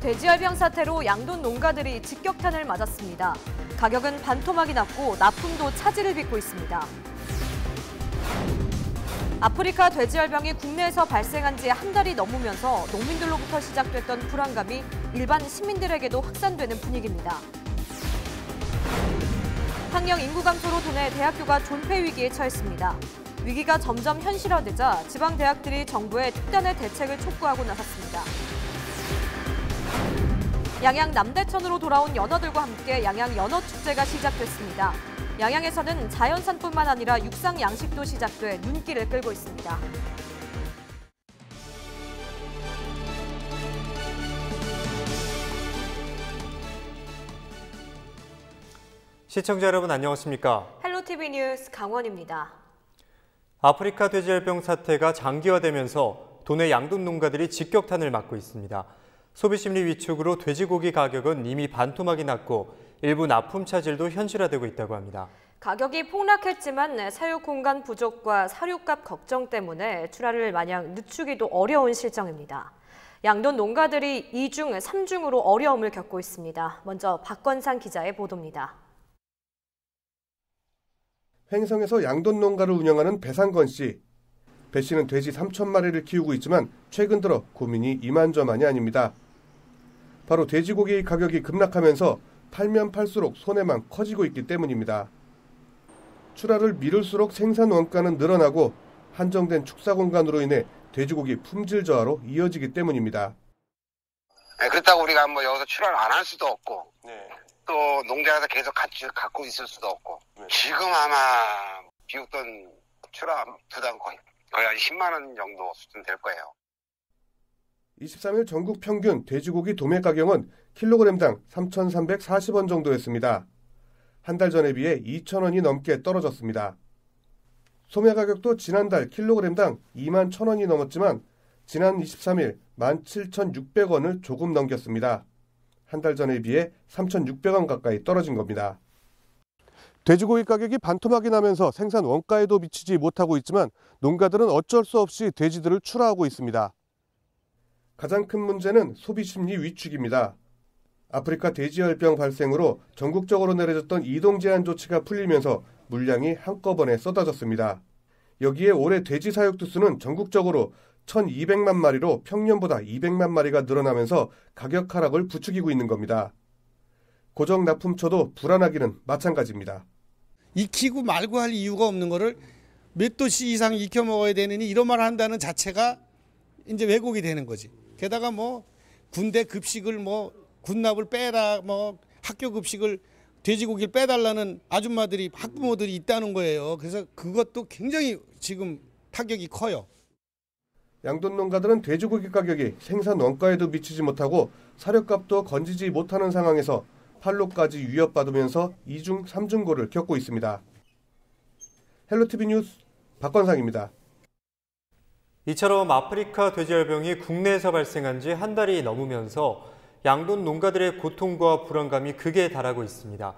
돼지열병 사태로 양돈 농가들이 직격탄을 맞았습니다. 가격은 반토막이 났고 납품도 차질을 빚고 있습니다. 아프리카 돼지열병이 국내에서 발생한 지 한 달이 넘으면서 농민들로부터 시작됐던 불안감이 일반 시민들에게도 확산되는 분위기입니다. 학령 인구 감소로 도내 대학교가 존폐 위기에 처했습니다. 위기가 점점 현실화되자 지방 대학들이 정부에 특단의 대책을 촉구하고 나섰습니다. 양양 남대천으로 돌아온 연어들과 함께 양양 연어축제가 시작됐습니다. 양양에서는 자연산뿐만 아니라 육상 양식도 시작돼 눈길을 끌고 있습니다. 시청자 여러분 안녕하십니까? 헬로티비 뉴스 강원입니다. 아프리카 돼지열병 사태가 장기화되면서 도내 양돈 농가들이 직격탄을 맞고 있습니다. 소비심리 위축으로 돼지고기 가격은 이미 반토막이 났고 일부 납품 차질도 현실화되고 있다고 합니다. 가격이 폭락했지만 사육 공간 부족과 사료값 걱정 때문에 출하를 마냥 늦추기도 어려운 실정입니다. 양돈 농가들이 2중, 3중으로 어려움을 겪고 있습니다. 먼저 박건상 기자의 보도입니다. 횡성에서 양돈 농가를 운영하는 배상건 씨. 배 씨는 돼지 3,000마리를 키우고 있지만 최근 들어 고민이 이만저만이 아닙니다. 바로 돼지고기 가격이 급락하면서 팔면 팔수록 손해만 커지고 있기 때문입니다. 출하를 미룰수록 생산 원가는 늘어나고 한정된 축사 공간으로 인해 돼지고기 품질 저하로 이어지기 때문입니다. 네, 그렇다고 우리가 뭐 여기서 출하를 안 할 수도 없고 또 농장에서 계속 갖고 있을 수도 없고 지금 아마 비웃던 출하 부담 거의 한 10만 원 정도 수준 될 거예요. 23일 전국 평균 돼지고기 도매 가격은 킬로그램당 3,340원 정도였습니다. 한 달 전에 비해 2,000원이 넘게 떨어졌습니다. 소매 가격도 지난달 킬로그램당 21,000원이 넘었지만 지난 23일 17,600원을 조금 넘겼습니다. 한 달 전에 비해 3,600원 가까이 떨어진 겁니다. 돼지고기 가격이 반토막이 나면서 생산 원가에도 미치지 못하고 있지만 농가들은 어쩔 수 없이 돼지들을 출하하고 있습니다. 가장 큰 문제는 소비심리 위축입니다. 아프리카 돼지열병 발생으로 전국적으로 내려졌던 이동 제한 조치가 풀리면서 물량이 한꺼번에 쏟아졌습니다. 여기에 올해 돼지 사육두 수는 전국적으로 1,200만 마리로 평년보다 200만 마리가 늘어나면서 가격 하락을 부추기고 있는 겁니다. 고정 납품처도 불안하기는 마찬가지입니다. 익히고 말고 할 이유가 없는 거를 몇 도씩 이상 익혀 먹어야 되느니 이런 말을 한다는 자체가 이제 왜곡이 되는 거지. 게다가 뭐 군대 급식을 뭐 군납을 빼라, 뭐 학교 급식을 돼지고기를 빼달라는 아줌마들이 학부모들이 있다는 거예요. 그래서 그것도 굉장히 지금 타격이 커요. 양돈 농가들은 돼지고기 가격이 생산 원가에도 미치지 못하고 사료값도 건지지 못하는 상황에서 판로까지 위협받으면서 2중, 3중고를 겪고 있습니다. 헬로티비 뉴스 박건상입니다. 이처럼 아프리카 돼지열병이 국내에서 발생한 지 한 달이 넘으면서 양돈 농가들의 고통과 불안감이 극에 달하고 있습니다.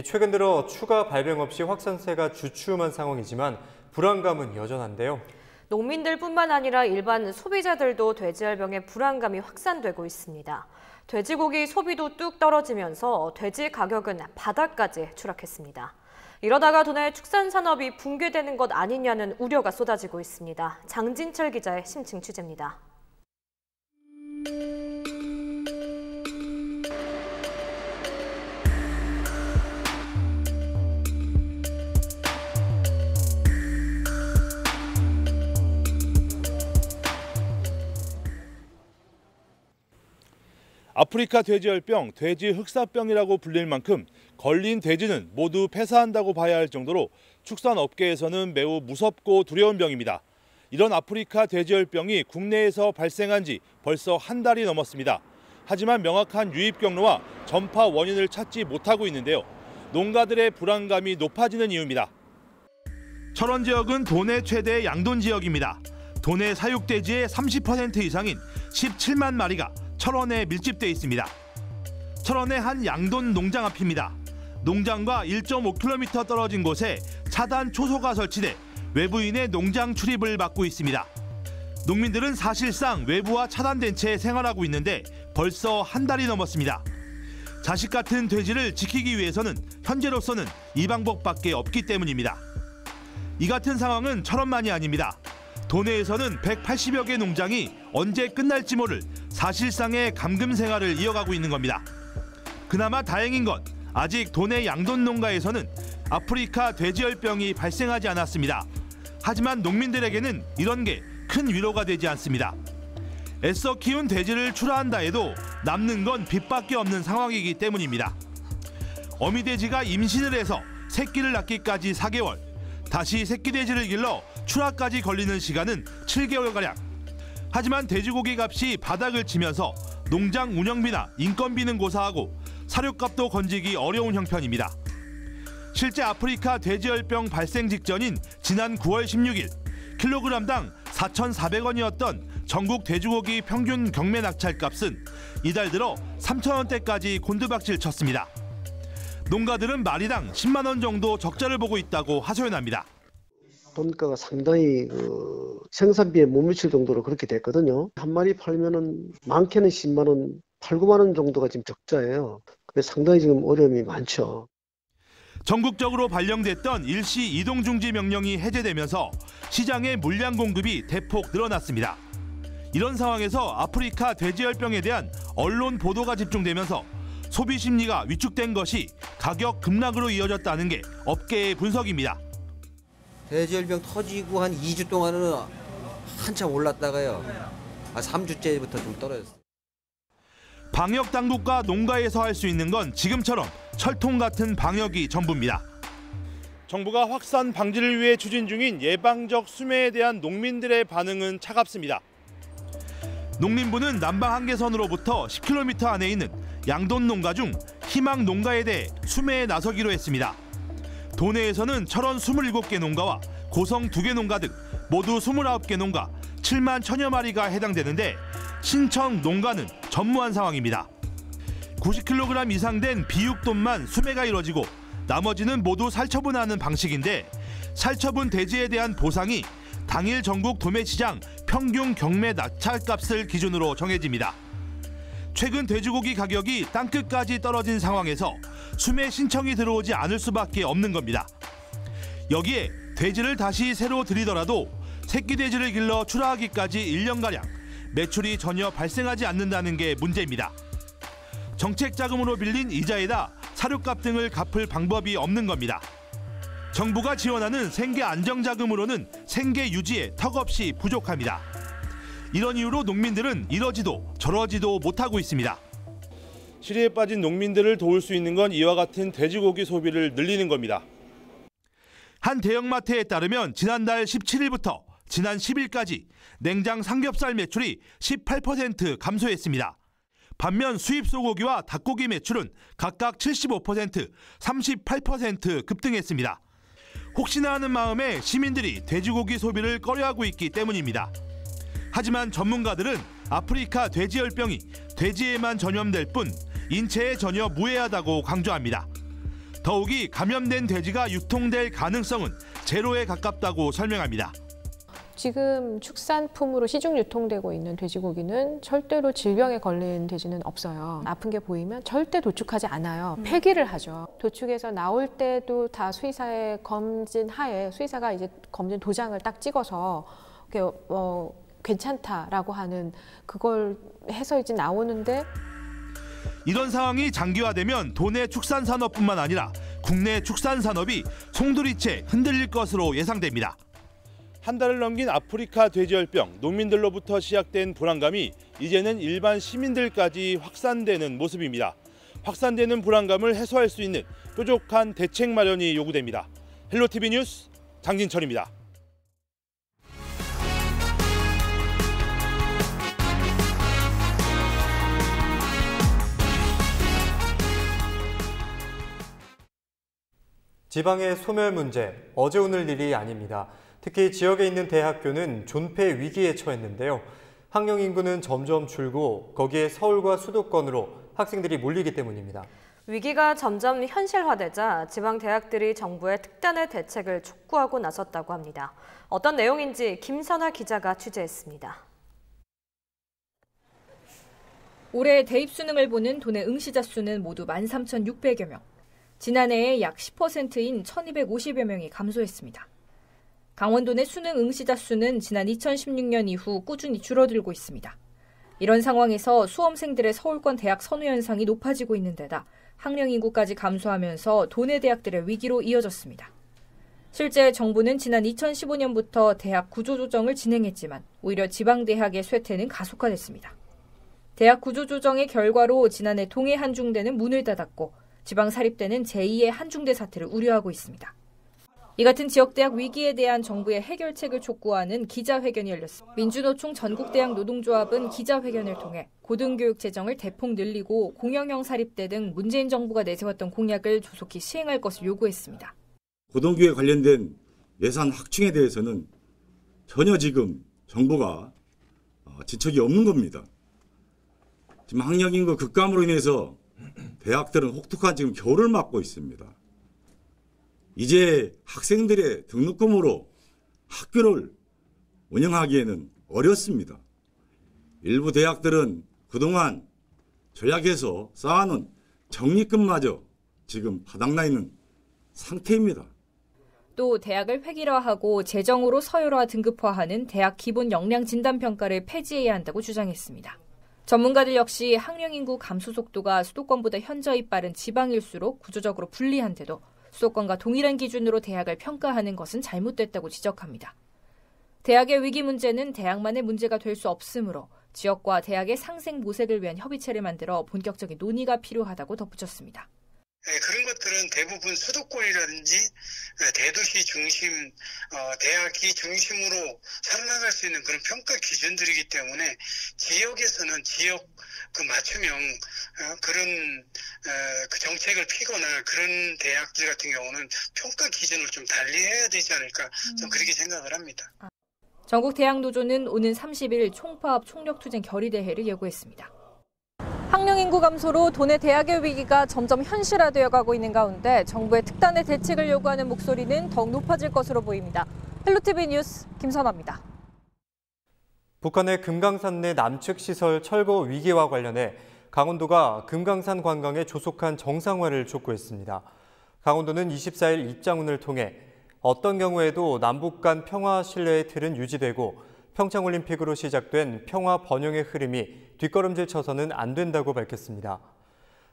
최근 들어 추가 발병 없이 확산세가 주춤한 상황이지만 불안감은 여전한데요. 농민들뿐만 아니라 일반 소비자들도 돼지열병의 불안감이 확산되고 있습니다. 돼지고기 소비도 뚝 떨어지면서 돼지 가격은 바닥까지 추락했습니다. 이러다가 도내 축산산업이 붕괴되는 것 아니냐는 우려가 쏟아지고 있습니다. 장진철 기자의 심층 취재입니다. 아프리카 돼지열병, 돼지 흑사병이라고 불릴 만큼 걸린 돼지는 모두 폐사한다고 봐야 할 정도로 축산업계에서는 매우 무섭고 두려운 병입니다. 이런 아프리카 돼지열병이 국내에서 발생한 지 벌써 한 달이 넘었습니다. 하지만 명확한 유입 경로와 전파 원인을 찾지 못하고 있는데요. 농가들의 불안감이 높아지는 이유입니다. 철원 지역은 도내 최대 양돈 지역입니다. 도내 사육돼지의 30% 이상인 17만 마리가 철원에 밀집돼 있습니다. 철원의 한 양돈 농장 앞입니다. 농장과 1.5km 떨어진 곳에 차단 초소가 설치돼 외부인의 농장 출입을 막고 있습니다. 농민들은 사실상 외부와 차단된 채 생활하고 있는데 벌써 한 달이 넘었습니다. 자식 같은 돼지를 지키기 위해서는 현재로서는 이 방법밖에 없기 때문입니다. 이 같은 상황은 철원만이 아닙니다. 도내에서는 180여 개 농장이 언제 끝날지 모를 사실상의 감금 생활을 이어가고 있는 겁니다. 그나마 다행인 건 아직 도내 양돈 농가에서는 아프리카 돼지열병이 발생하지 않았습니다. 하지만 농민들에게는 이런 게 큰 위로가 되지 않습니다. 애써 키운 돼지를 출하한다 해도 남는 건 빚밖에 없는 상황이기 때문입니다. 어미돼지가 임신을 해서 새끼를 낳기까지 4개월, 다시 새끼 돼지를 길러 출하까지 걸리는 시간은 7개월가량. 하지만 돼지고기 값이 바닥을 치면서 농장 운영비나 인건비는 고사하고 사료값도 건지기 어려운 형편입니다. 실제 아프리카 돼지열병 발생 직전인 지난 9월 16일 킬로그램당 4,400원이었던 전국 돼지고기 평균 경매 낙찰값은 이달 들어 3,000원대까지 곤두박질 쳤습니다. 농가들은 마리당 10만 원 정도 적자를 보고 있다고 하소연합니다. 돈가가 상당히 생산비에 못 미칠 정도로 그렇게 됐거든요. 한 마리 팔면은 많게는 10만 원, 8, 9만 원 정도가 지금 적자예요. 근데 상당히 지금 어려움이 많죠. 전국적으로 발령됐던 일시 이동중지 명령이 해제되면서 시장의 물량 공급이 대폭 늘어났습니다. 이런 상황에서 아프리카 돼지열병에 대한 언론 보도가 집중되면서 소비 심리가 위축된 것이 가격 급락으로 이어졌다는 게 업계의 분석입니다. 돼지열병 터지고 한 2주 동안은 한참 올랐다가요. 3주째부터 좀 떨어졌어요. 방역 당국과 농가에서 할 수 있는 건 지금처럼 철통 같은 방역이 전부입니다. 정부가 확산 방지를 위해 추진 중인 예방적 수매에 대한 농민들의 반응은 차갑습니다. 농림부는 남방 한계선으로부터 10km 안에 있는 양돈 농가 중 희망 농가에 대해 수매에 나서기로 했습니다. 도내에서는 철원 27개 농가와 고성 2개 농가 등 모두 29개 농가 7만 1000여 마리가 해당되는데 신청 농가는 전무한 상황입니다. 90kg 이상 된 비육돈만 수매가 이뤄지고 나머지는 모두 살처분하는 방식인데 살처분 돼지에 대한 보상이 당일 전국 도매시장 평균 경매 낙찰값을 기준으로 정해집니다. 최근 돼지고기 가격이 땅끝까지 떨어진 상황에서 수매 신청이 들어오지 않을 수밖에 없는 겁니다. 여기에 돼지를 다시 새로 들이더라도 새끼 돼지를 길러 출하하기까지 1년가량 매출이 전혀 발생하지 않는다는 게 문제입니다. 정책 자금으로 빌린 이자에다 사료값 등을 갚을 방법이 없는 겁니다. 정부가 지원하는 생계 안정자금으로는 생계 유지에 턱없이 부족합니다. 이런 이유로 농민들은 이러지도 저러지도 못하고 있습니다. 시리에 빠진 농민들을 도울 수 있는 건 이와 같은 돼지고기 소비를 늘리는 겁니다. 한 대형마트에 따르면 지난달 17일부터 지난 10일까지 냉장 삼겹살 매출이 18% 감소했습니다. 반면 수입 소고기와 닭고기 매출은 각각 75%, 38% 급등했습니다. 혹시나 하는 마음에 시민들이 돼지고기 소비를 꺼려하고 있기 때문입니다. 하지만 전문가들은 아프리카 돼지열병이 돼지에만 전염될 뿐 인체에 전혀 무해하다고 강조합니다. 더욱이 감염된 돼지가 유통될 가능성은 제로에 가깝다고 설명합니다. 지금 축산품으로 시중 유통되고 있는 돼지고기는 절대로 질병에 걸린 돼지는 없어요. 아픈 게 보이면 절대 도축하지 않아요. 폐기를 하죠. 도축해서 나올 때도 다 수의사의 검진 하에 수의사가 이제 검진 도장을 딱 찍어서 괜찮다라고 하는 그걸 해서 이제 나오는데 이런 상황이 장기화되면 도내 축산산업뿐만 아니라 국내 축산산업이 송두리째 흔들릴 것으로 예상됩니다. 한 달을 넘긴 아프리카 돼지열병, 농민들로부터 시작된 불안감이 이제는 일반 시민들까지 확산되는 모습입니다. 확산되는 불안감을 해소할 수 있는 뾰족한 대책 마련이 요구됩니다. 헬로티비 뉴스 장진철입니다. 지방의 소멸 문제, 어제 오늘 일이 아닙니다. 특히 지역에 있는 대학교는 존폐 위기에 처했는데요. 학령 인구는 점점 줄고 거기에 서울과 수도권으로 학생들이 몰리기 때문입니다. 위기가 점점 현실화되자 지방 대학들이 정부의 특단의 대책을 촉구하고 나섰다고 합니다. 어떤 내용인지 김선화 기자가 취재했습니다. 올해 대입 수능을 보는 도내 응시자 수는 모두 13,600여 명. 지난해의 약 10%인 1,250여 명이 감소했습니다. 강원도 내 수능 응시자 수는 지난 2016년 이후 꾸준히 줄어들고 있습니다. 이런 상황에서 수험생들의 서울권 대학 선호 현상이 높아지고 있는 데다 학령 인구까지 감소하면서 도내 대학들의 위기로 이어졌습니다. 실제 정부는 지난 2015년부터 대학 구조조정을 진행했지만 오히려 지방대학의 쇠퇴는 가속화됐습니다. 대학 구조조정의 결과로 지난해 동해 한중대는 문을 닫았고 지방사립대는 제2의 한중대 사태를 우려하고 있습니다. 이 같은 지역대학 위기에 대한 정부의 해결책을 촉구하는 기자회견이 열렸습니다. 민주노총 전국대학 노동조합은 기자회견을 통해 고등교육 재정을 대폭 늘리고 공영형 사립대 등 문재인 정부가 내세웠던 공약을 조속히 시행할 것을 요구했습니다. 고등교육에 관련된 예산 확충에 대해서는 전혀 지금 정부가 지척이 없는 겁니다. 지금 학령 인구 급감으로 인해서 대학들은 혹독한 지금 겨울을 맞고 있습니다. 이제 학생들의 등록금으로 학교를 운영하기에는 어렵습니다. 일부 대학들은 그동안 전략해서 쌓아놓은 적립금마저 지금 바닥나 있는 상태입니다. 또 대학을 획일화하고 재정으로 서열화 등급화하는 대학 기본 역량 진단 평가를 폐지해야 한다고 주장했습니다. 전문가들 역시 학령 인구 감소 속도가 수도권보다 현저히 빠른 지방일수록 구조적으로 불리한데도 수도권과 동일한 기준으로 대학을 평가하는 것은 잘못됐다고 지적합니다. 대학의 위기 문제는 대학만의 문제가 될 수 없으므로 지역과 대학의 상생 모색을 위한 협의체를 만들어 본격적인 논의가 필요하다고 덧붙였습니다. 그런 것들은 대부분 수도권이라든지 대도시 중심, 대학이 중심으로 살아나갈 수 있는 그런 평가 기준들이기 때문에 지역에서는 지역 그 맞춤형 그런 그 정책을 피거나 그런 대학들 같은 경우는 평가 기준을 좀 달리해야 되지 않을까 좀 그렇게 생각을 합니다. 전국대학노조는 오는 30일 총파업 총력투쟁 결의대회를 예고했습니다. 학령 인구 감소로 도내 대학의 위기가 점점 현실화되어 가고 있는 가운데 정부의 특단의 대책을 요구하는 목소리는 더욱 높아질 것으로 보입니다. 헬로티비 뉴스 김선화입니다. 북한의 금강산 내 남측 시설 철거 위기와 관련해 강원도가 금강산 관광의 조속한 정상화를 촉구했습니다. 강원도는 24일 입장문을 통해 어떤 경우에도 남북 간 평화 신뢰의 틀은 유지되고 평창올림픽으로 시작된 평화 번영의 흐름이 뒷걸음질 쳐서는 안 된다고 밝혔습니다.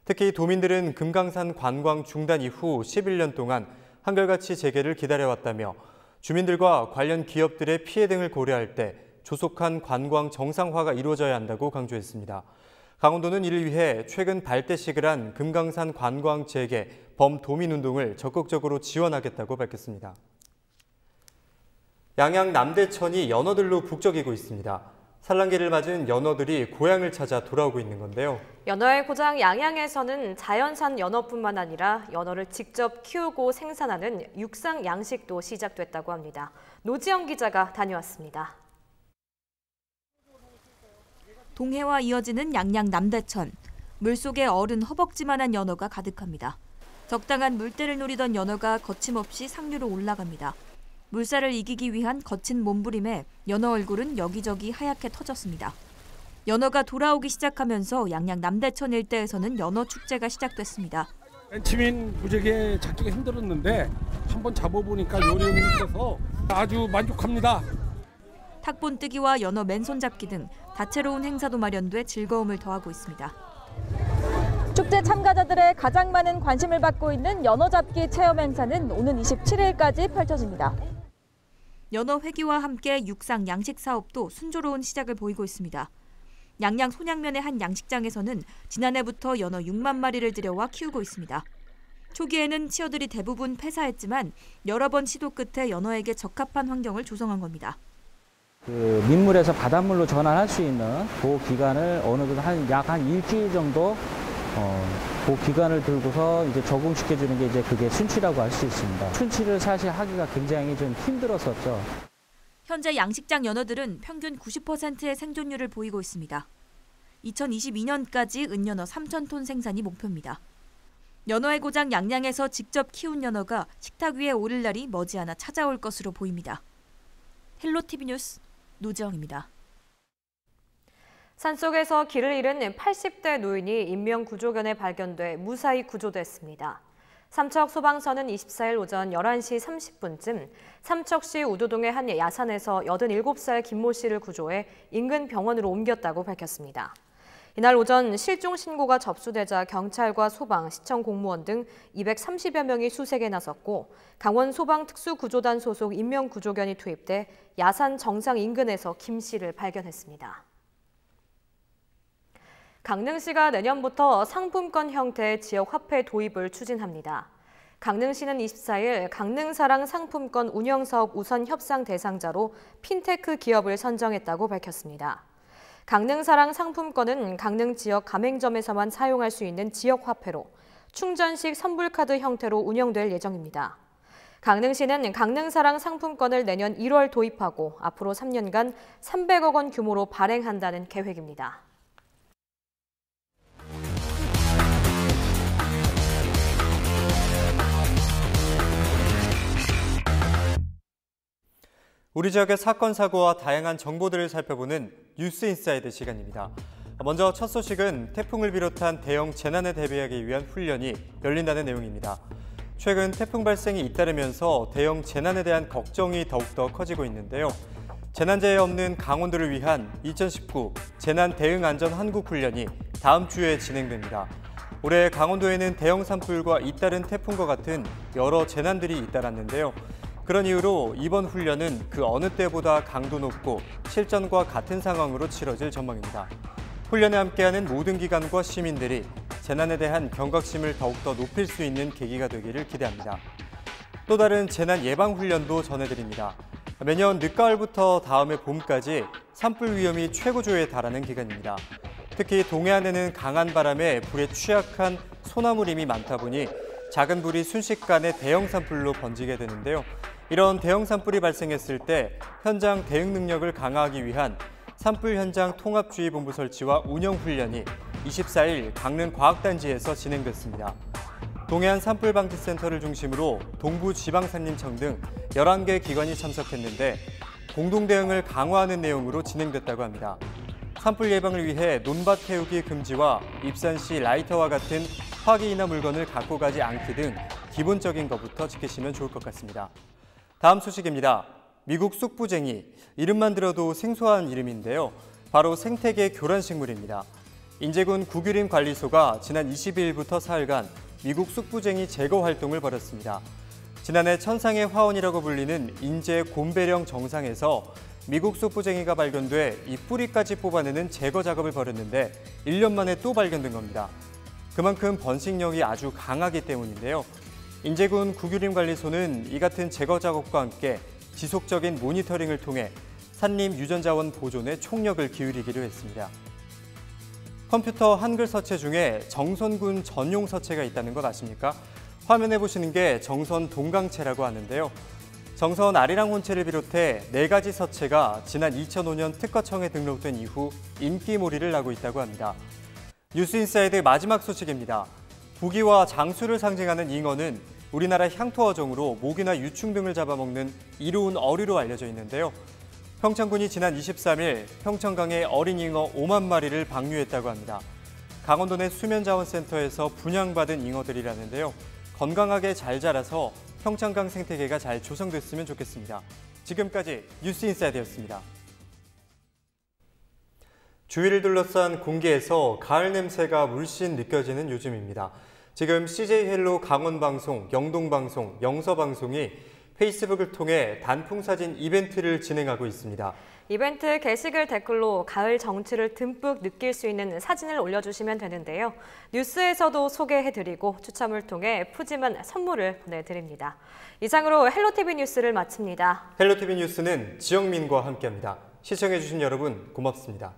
특히 도민들은 금강산 관광 중단 이후 11년 동안 한결같이 재개를 기다려왔다며 주민들과 관련 기업들의 피해 등을 고려할 때 조속한 관광 정상화가 이루어져야 한다고 강조했습니다. 강원도는 이를 위해 최근 발대식을 한 금강산 관광 재개 범도민운동을 적극적으로 지원하겠다고 밝혔습니다. 양양 남대천이 연어들로 북적이고 있습니다. 산란기를 맞은 연어들이 고향을 찾아 돌아오고 있는 건데요. 연어의 고장 양양에서는 자연산 연어뿐만 아니라 연어를 직접 키우고 생산하는 육상 양식도 시작됐다고 합니다. 노지영 기자가 다녀왔습니다. 동해와 이어지는 양양 남대천. 물속에 어른 허벅지만한 연어가 가득합니다. 적당한 물때를 노리던 연어가 거침없이 상류로 올라갑니다. 물살을 이기기 위한 거친 몸부림에 연어 얼굴은 여기저기 하얗게 터졌습니다. 연어가 돌아오기 시작하면서 양양 남대천 일대에서는 연어 축제가 시작됐습니다. 맨 처음엔 무지하게 잡기가 힘들었는데 한번 잡아보니까 요령이 있어서 아주 만족합니다. 탁본뜨기와 연어 맨손 잡기 등 다채로운 행사도 마련돼 즐거움을 더하고 있습니다. 축제 참가자들의 가장 많은 관심을 받고 있는 연어 잡기 체험 행사는 오는 27일까지 펼쳐집니다. 연어 회기와 함께 육상 양식 사업도 순조로운 시작을 보이고 있습니다. 양양 손양면의 한 양식장에서는 지난해부터 연어 6만 마리를 들여와 키우고 있습니다. 초기에는 치어들이 대부분 폐사했지만 여러 번 시도 끝에 연어에게 적합한 환경을 조성한 겁니다. 민물에서 바닷물로 전환할 수 있는 그 기간을 어느 정도 약 한 일주일 정도 그 기간을 들고서 이제 적응시켜주는 게 이제 그게 순치라고 할 수 있습니다. 순치를 사실 하기가 굉장히 좀 힘들었었죠. 현재 양식장 연어들은 평균 90%의 생존율을 보이고 있습니다. 2022년까지 은연어 3,000톤 생산이 목표입니다. 연어의 고장 양양에서 직접 키운 연어가 식탁 위에 오를 날이 머지않아 찾아올 것으로 보입니다. 헬로티비 뉴스 노지영입니다. 산속에서 길을 잃은 80대 노인이 인명구조견에 발견돼 무사히 구조됐습니다. 삼척 소방서는 24일 오전 11시 30분쯤 삼척시 우도동의 한 야산에서 87살 김모 씨를 구조해 인근 병원으로 옮겼다고 밝혔습니다. 이날 오전 실종 신고가 접수되자 경찰과 소방, 시청 공무원 등 230여 명이 수색에 나섰고 강원 소방특수구조단 소속 인명구조견이 투입돼 야산 정상 인근에서 김 씨를 발견했습니다. 강릉시가 내년부터 상품권 형태의 지역 화폐 도입을 추진합니다. 강릉시는 24일 강릉사랑 상품권 운영사업 우선 협상 대상자로 핀테크 기업을 선정했다고 밝혔습니다. 강릉사랑 상품권은 강릉 지역 가맹점에서만 사용할 수 있는 지역 화폐로 충전식 선불카드 형태로 운영될 예정입니다. 강릉시는 강릉사랑 상품권을 내년 1월 도입하고 앞으로 3년간 300억 원 규모로 발행한다는 계획입니다. 우리 지역의 사건, 사고와 다양한 정보들을 살펴보는 뉴스 인사이드 시간입니다. 먼저 첫 소식은 태풍을 비롯한 대형 재난에 대비하기 위한 훈련이 열린다는 내용입니다. 최근 태풍 발생이 잇따르면서 대형 재난에 대한 걱정이 더욱더 커지고 있는데요. 재난재해 없는 강원도를 위한 2019 재난 대응 안전 한국 훈련이 다음 주에 진행됩니다. 올해 강원도에는 대형 산불과 잇따른 태풍과 같은 여러 재난들이 잇따랐는데요. 그런 이유로 이번 훈련은 그 어느 때보다 강도 높고 실전과 같은 상황으로 치러질 전망입니다. 훈련에 함께하는 모든 기관과 시민들이 재난에 대한 경각심을 더욱더 높일 수 있는 계기가 되기를 기대합니다. 또 다른 재난 예방 훈련도 전해드립니다. 매년 늦가을부터 다음해 봄까지 산불 위험이 최고조에 달하는 기간입니다. 특히 동해안에는 강한 바람에 불에 취약한 소나무림이 많다 보니 작은 불이 순식간에 대형 산불로 번지게 되는데요. 이런 대형 산불이 발생했을 때 현장 대응 능력을 강화하기 위한 산불 현장 통합주의본부 설치와 운영 훈련이 24일 강릉과학단지에서 진행됐습니다. 동해안 산불방지센터를 중심으로 동부지방산림청 등 11개 기관이 참석했는데 공동 대응을 강화하는 내용으로 진행됐다고 합니다. 산불 예방을 위해 논밭 태우기 금지와 입산 시 라이터와 같은 화기이나 물건을 갖고 가지 않기 등 기본적인 것부터 지키시면 좋을 것 같습니다. 다음 소식입니다. 미국 쑥부쟁이, 이름만 들어도 생소한 이름인데요. 바로 생태계 교란식물입니다. 인제군 구규림 관리소가 지난 22일부터 사흘간 미국 쑥부쟁이 제거 활동을 벌였습니다. 지난해 천상의 화원이라고 불리는 인제 곰배령 정상에서 미국 쑥부쟁이가 발견돼 이 뿌리까지 뽑아내는 제거 작업을 벌였는데 1년 만에 또 발견된 겁니다. 그만큼 번식력이 아주 강하기 때문인데요. 인제군 구규림 관리소는 이 같은 제거 작업과 함께 지속적인 모니터링을 통해 산림 유전자원 보존에 총력을 기울이기로 했습니다. 컴퓨터 한글 서체 중에 정선군 전용 서체가 있다는 것 아십니까? 화면에 보시는 게 정선 동강체라고 하는데요. 정선 아리랑 혼체를 비롯해 4가지 서체가 지난 2005년 특허청에 등록된 이후 인기몰이를 하고 있다고 합니다. 뉴스인사이드 마지막 소식입니다. 부귀와 장수를 상징하는 잉어는 우리나라 향토어종으로 모기나 유충 등을 잡아먹는 이로운 어류로 알려져 있는데요. 평창군이 지난 23일 평창강에 어린 잉어 5만 마리를 방류했다고 합니다. 강원도 내 수면자원센터에서 분양받은 잉어들이라는데요. 건강하게 잘 자라서 평창강 생태계가 잘 조성됐으면 좋겠습니다. 지금까지 뉴스인사이드였습니다. 주위를 둘러싼 공기에서 가을 냄새가 물씬 느껴지는 요즘입니다. 지금 CJ 헬로 강원방송, 영동방송, 영서방송이 페이스북을 통해 단풍사진 이벤트를 진행하고 있습니다. 이벤트 게시글 댓글로 가을 정취를 듬뿍 느낄 수 있는 사진을 올려주시면 되는데요. 뉴스에서도 소개해드리고 추첨을 통해 푸짐한 선물을 보내드립니다. 이상으로 헬로티비 뉴스를 마칩니다. 헬로티비 뉴스는 지영민과 함께합니다. 시청해주신 여러분 고맙습니다.